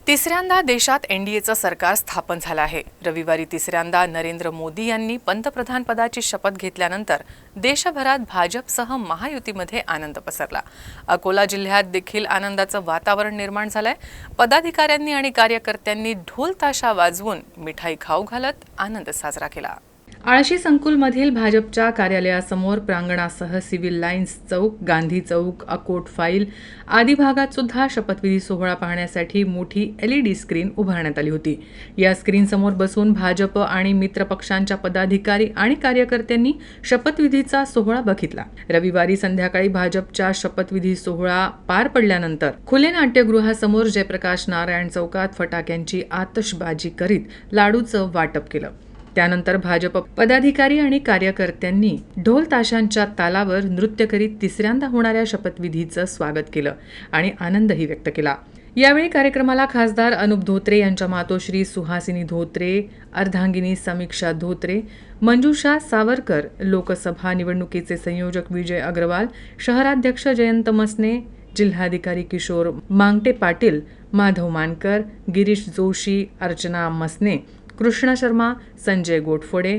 तिसऱ्यांदा देशात एनडीएचं सरकार स्थापन झालं आहे। रविवारी तिसऱ्यांदा नरेंद्र मोदी यांनी पंतप्रधान पदाची शपथ घेतल्यानंतर देशभरात भाजपसह महायुतीमध्ये आनंद पसरला। अकोला जिल्ह्यात देखील आनंदाचं वातावरण निर्माण झालंय। पदाधिकाऱ्यांनी आणि कार्यकर्त्यांनी ढोल ताशा वाजवून मिठाई खाऊ घालत आनंद साजरा केला। आळशी संकुलमधील भाजपच्या कार्यालयासमोर प्रांगणासह सिव्हिल लाईन्स चौक, गांधी चौक, अकोट फाईल आदी भागात सुद्धा शपथविधी सोहळा पाहण्यासाठी मोठी LED स्क्रीन उभारण्यात आली होती। या स्क्रीनसमोर बसून भाजप आणि मित्र पक्षांच्या पदाधिकारी आणि कार्यकर्त्यांनी शपथविधीचा सोहळा बघितला। रविवारी संध्याकाळी भाजपच्या शपथविधी सोहळा पार पडल्यानंतर खुले नाट्यगृहासमोर जयप्रकाश नारायण चौकात फटाक्यांची आतषबाजी करीत लाडूचं वाटप केलं। त्यानंतर भाजप पदाधिकारी आणि कार्यकर्त्यांनी ढोल ताशांच्या तालावर नृत्य करीत तिसऱ्यांदा होणाऱ्या शपथविधीचं स्वागत केलं आणि आनंदही व्यक्त केला। यावेळी कार्यक्रमाला खासदार अनुप धोत्रे यांच्या मातोश्री सुहासिनी धोत्रे, अर्धांगिनी समीक्षा धोत्रे, मंजुषा सावरकर, लोकसभा निवडणुकीचे संयोजक विजय अग्रवाल, शहराध्यक्ष जयंत मसने, जिल्हाधिकारी किशोर मांगटे पाटील, माधव मानकर, गिरीश जोशी, अर्चना मसने, कृष्णा शर्मा, संजय गोटफोडे,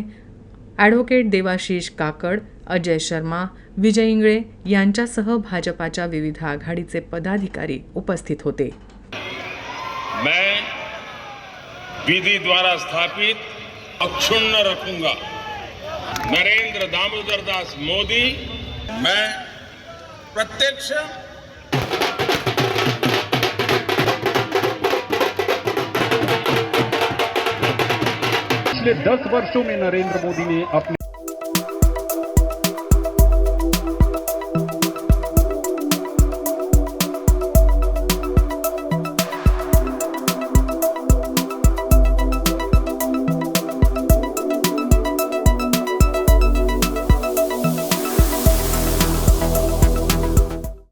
ॲडव्होकेट देवाशीष काकड, अजय शर्मा, विजय इंगळे यांच्यासह भाजपाच्या विविध आघाडीचे पदाधिकारी उपस्थित होते। मैं विधि द्वारा स्थापित अक्षुण्ण रखूंगा नरेंद्र दामोदर दास मोदी। मैं प्रत्यक्ष पिछले 10 वर्षों में नरेंद्र मोदी ने अपने